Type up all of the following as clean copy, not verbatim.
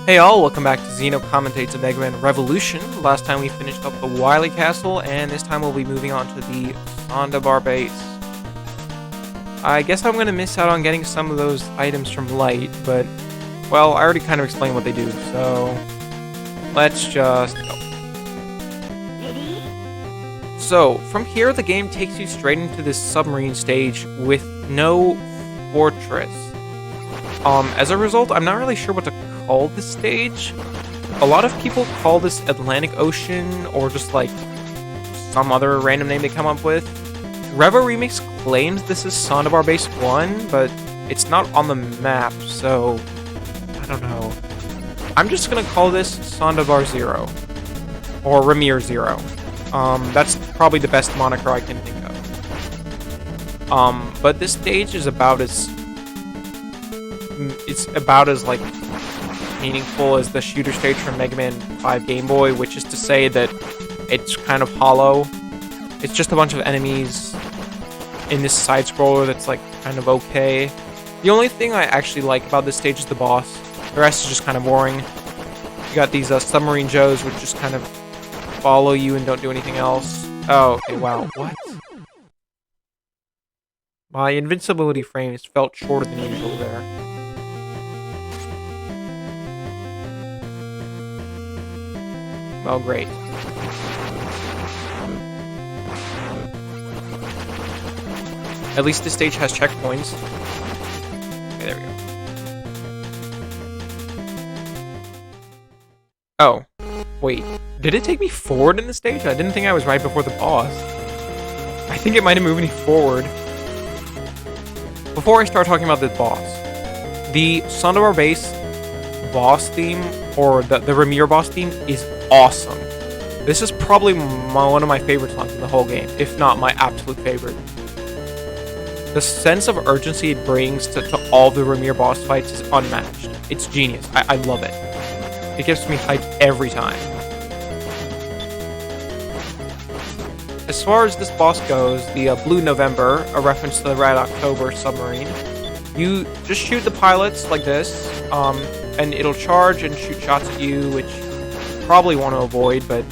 Hey all, welcome back to Xeno Commentates of Mega Man Revolution. Last time we finished up the Wily Castle, and this time we'll be moving on to the Sondabar base. I guess I'm going to miss out on getting some of those items from Light, but, well, I already kind of explained what they do, so let's just go. So, from here the game takes you straight into this submarine stage with no fortress. As a result, I'm not really sure what to call this stage. A lot of people call this Atlantic Ocean, or just like some other random name they come up with. Revo Remix claims this is Sondabar Base 1, but it's not on the map, so I don't know. I'm just gonna call this Sondabar 0, or Remir 0. That's probably the best moniker I can think of. But this stage is about as like meaningful as the shooter stage from Mega Man 5 Game Boy, which is to say that it's kind of hollow. It's just a bunch of enemies in this side scroller that's like kind of okay. The only thing I actually like about this stage is the boss. The rest is just kind of boring. You got these submarine Joes which just kind of follow you and don't do anything else. Oh, okay, wow, what? My invincibility frames felt shorter than usual there. Oh, great. At least this stage has checkpoints. Okay, there we go. Oh, wait. Did it take me forward in the stage? I didn't think I was right before the boss. I think it might have moved me forward. Before I start talking about this boss, the Sondabar Base boss theme, or the Remir boss theme, is awesome. This is probably one of my favorite songs in the whole game, if not my absolute favorite. The sense of urgency it brings to all the Remir boss fights is unmatched. It's genius. I love it. It gives me hype every time. As far as this boss goes, the Blue November, a reference to the Red October submarine, you just shoot the pilots like this, and it'll charge and shoot shots at you, which you probably want to avoid, but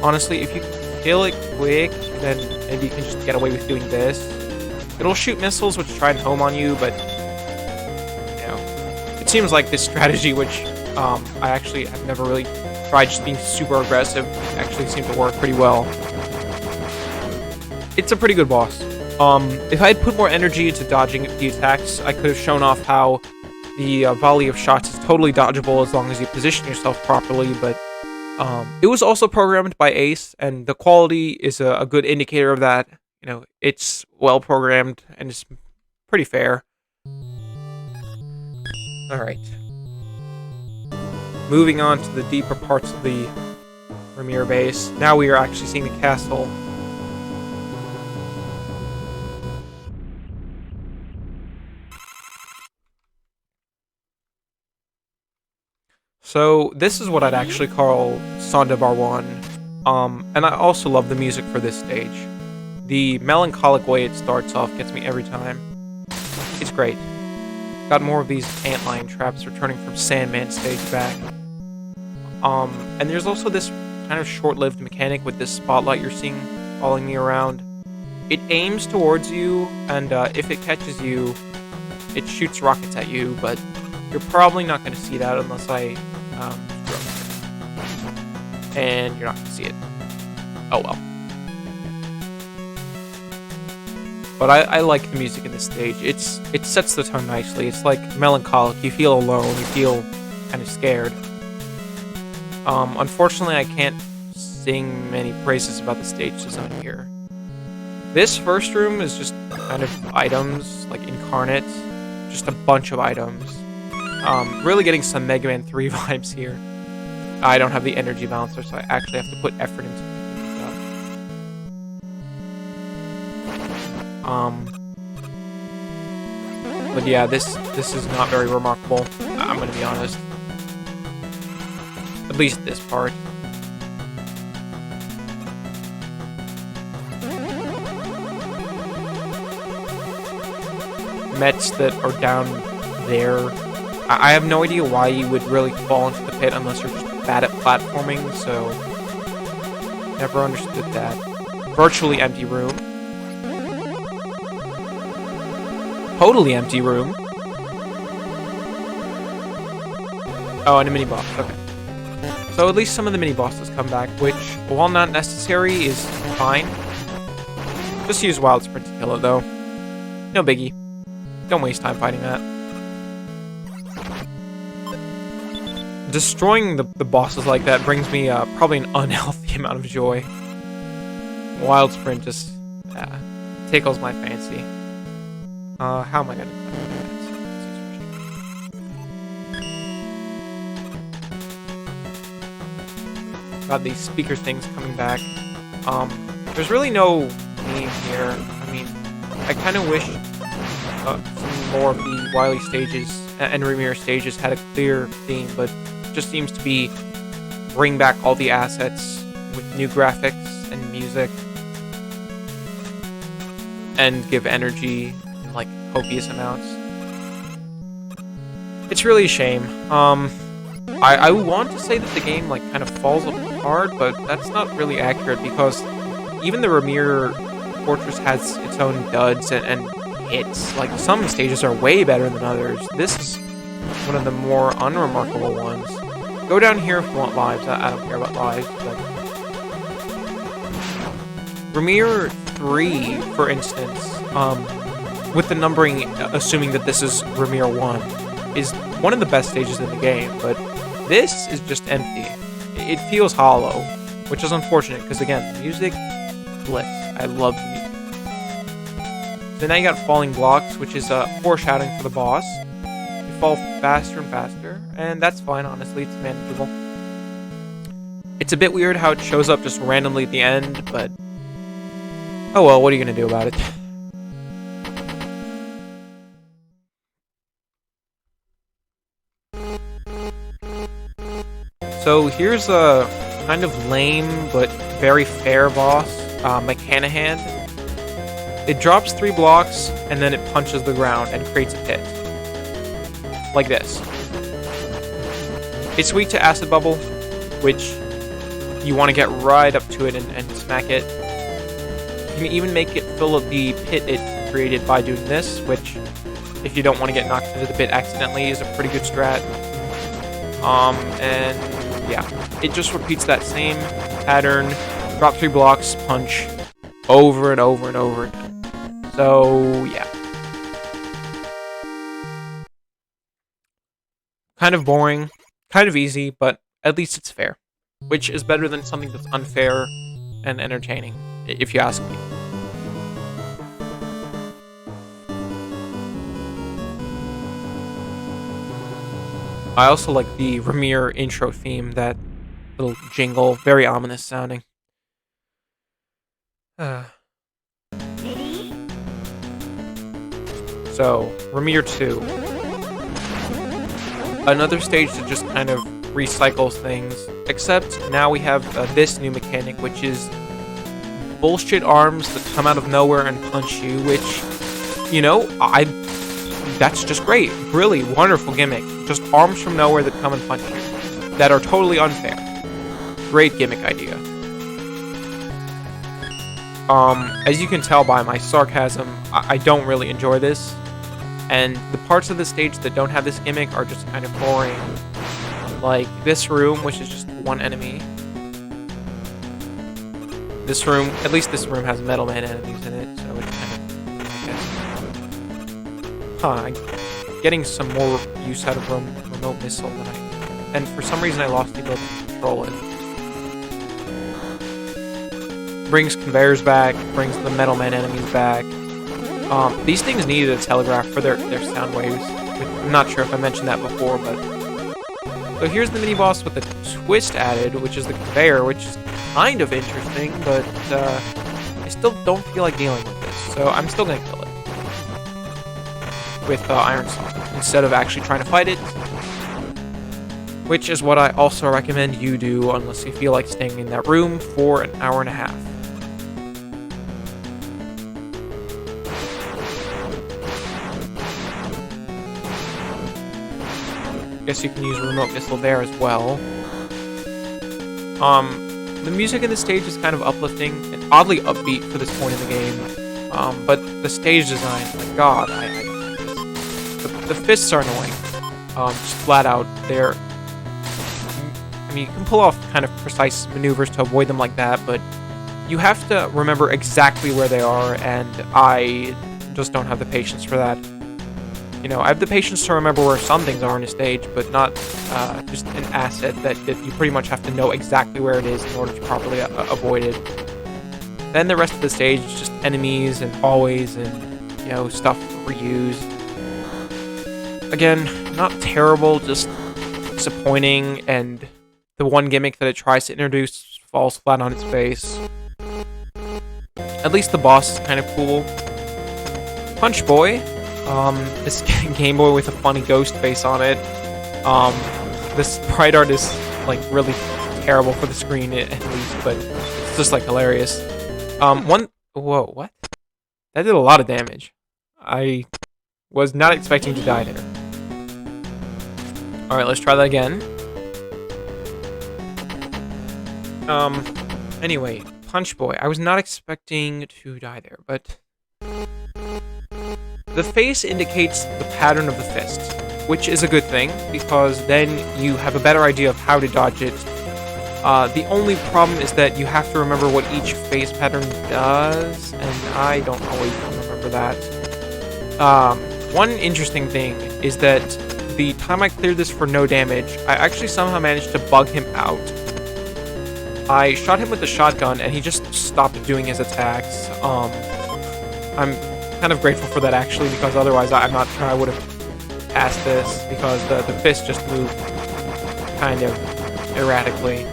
honestly, if you kill it quick, then maybe you can just get away with doing this. It'll shoot missiles which try and home on you, but, you know, it seems like this strategy, which I actually have never really tried, just being super aggressive, actually seemed to work pretty well. It's a pretty good boss. If I had put more energy into dodging the attacks, I could have shown off how the volley of shots is totally dodgeable as long as you position yourself properly, but it was also programmed by Ace, and the quality is a good indicator of that. You know, it's well programmed, and it's pretty fair. Alright. Moving on to the deeper parts of the Remir base. Now we are actually seeing the castle. So, this is what I'd actually call Sondabar 1, and I also love the music for this stage. The melancholic way it starts off gets me every time. It's great. Got more of these antlion traps returning from Sandman stage back. And there's also this kind of short-lived mechanic with this spotlight you're seeing following me around. It aims towards you, and if it catches you, it shoots rockets at you, but you're probably not going to see that unless I and you're not going to see it. Oh well. But I like the music in this stage. It sets the tone nicely. It's like melancholic. You feel alone. You feel kind of scared. Unfortunately, I can't sing many praises about the stage design here. This first room is just kind of items, like incarnate. Just a bunch of items. Really getting some Mega Man 3 vibes here. I don't have the energy balancer, so I actually have to put effort into picking these up. But yeah, this is not very remarkable. I'm gonna be honest. At least this part. Mets that are down there I have no idea why you would really fall into the pit unless you're just bad at platforming, so never understood that. Virtually empty room. Totally empty room. Oh, and a mini boss. Okay. So at least some of the mini bosses come back, which, while not necessary, is fine. Just use Wild Sprint to kill it, though. No biggie. Don't waste time fighting that. Destroying the bosses like that brings me probably an unhealthy amount of joy. Wild Sprint just tickles my fancy. How am I gonna do that? Got these speaker things coming back. There's really no theme here. I mean, I kind of wish some more of the Wily stages and Remir stages had a clear theme, but it just seems to be bring back all the assets with new graphics and music and give energy in like copious amounts. It's really a shame. I want to say that the game like kind of falls apart, but that's not really accurate because even the Remir Fortress has its own duds and hits. Like, some stages are way better than others. This is one of the more unremarkable ones. Go down here if you want lives. I don't care about lives, but Remir 3, for instance, with the numbering, assuming that this is Remir 1, is one of the best stages in the game, but this is just empty. It feels hollow, which is unfortunate, because again, the music, bliss. I love the music. So now you got falling blocks, which is foreshadowing for the boss. You fall faster and faster, and that's fine, honestly, it's manageable. It's a bit weird how it shows up just randomly at the end, but oh well, what are you gonna do about it? So here's a kind of lame but very fair boss, Mechanahan. It drops 3 blocks and then it punches the ground and creates a pit. Like this. It's weak to Acid Bubble, which you want to get right up to it and smack it. You can even make it fill up the pit it created by doing this, which, if you don't want to get knocked into the pit accidentally, is a pretty good strat. And yeah, it just repeats that same pattern, drop 3 blocks, punch, over and over and over again. So, yeah. Kind of boring, kind of easy, but at least it's fair. Which is better than something that's unfair and entertaining, if you ask me. I also like the Remir intro theme, that little jingle, very ominous sounding. So, Remir 2. Another stage that just kind of recycles things, except now we have this new mechanic, which is bullshit arms that come out of nowhere and punch you, which, you know, that's just great. Really wonderful gimmick. Just arms from nowhere that come and punch you, that are totally unfair. Great gimmick idea. As you can tell by my sarcasm, I don't really enjoy this. And the parts of the stage that don't have this gimmick are just kind of boring. Like this room, which is just one enemy. This room, at least this room has Metal Man enemies in it, so it's kind of... I'm getting some more use out of remote missile than and for some reason I lost the ability to control it. Brings conveyors back, brings the Metal Man enemies back. These things needed a telegraph for their sound waves. I'm not sure if I mentioned that before, but... So here's the mini-boss with a twist added, which is the conveyor, which is kind of interesting, but I still don't feel like dealing with this, so I'm still gonna kill it. With Iron Song, instead of actually trying to fight it. Which is what I also recommend you do, unless you feel like staying in that room for an hour and a half. guess you can use a remote missile there as well. The music in the stage is kind of uplifting and oddly upbeat for this point in the game. But the stage design, my god, the fists are annoying. Just flat out, they're... I mean, you can pull off kind of precise maneuvers to avoid them like that, but you have to remember exactly where they are, and I just don't have the patience for that. You know, I have the patience to remember where some things are in a stage, but not just an asset that you pretty much have to know exactly where it is in order to properly avoid it. Then the rest of the stage is just enemies and hallways and, you know, stuff reused. Again, not terrible, just disappointing, and the one gimmick that it tries to introduce falls flat on its face. At least the boss is kind of cool. Punch Boy. This Game Boy with a funny ghost face on it. This sprite art is, like, really terrible for the screen, at least, but it's just, like, hilarious. Whoa, what? That did a lot of damage. I was not expecting to die there. Alright, let's try that again. Anyway, Punch Boy. I was not expecting to die there, but... The face indicates the pattern of the fist, which is a good thing, because then you have a better idea of how to dodge it. The only problem is that you have to remember what each face pattern does, and I don't always remember that. One interesting thing is that the time I cleared this for no damage, I actually somehow managed to bug him out. I shot him with the shotgun, and he just stopped doing his attacks. I'm kind of grateful for that, actually, because otherwise I'm not sure I would have passed this, because the fist just moved kind of erratically.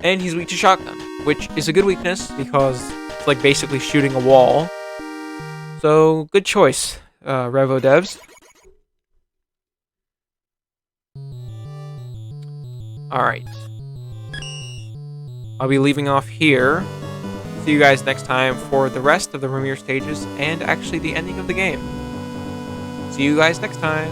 And he's weak to shotgun, which is a good weakness, because it's like basically shooting a wall. So, good choice, Revo devs. Alright. I'll be leaving off here. See you guys next time for the rest of the Remir stages, and actually the ending of the game. See you guys next time.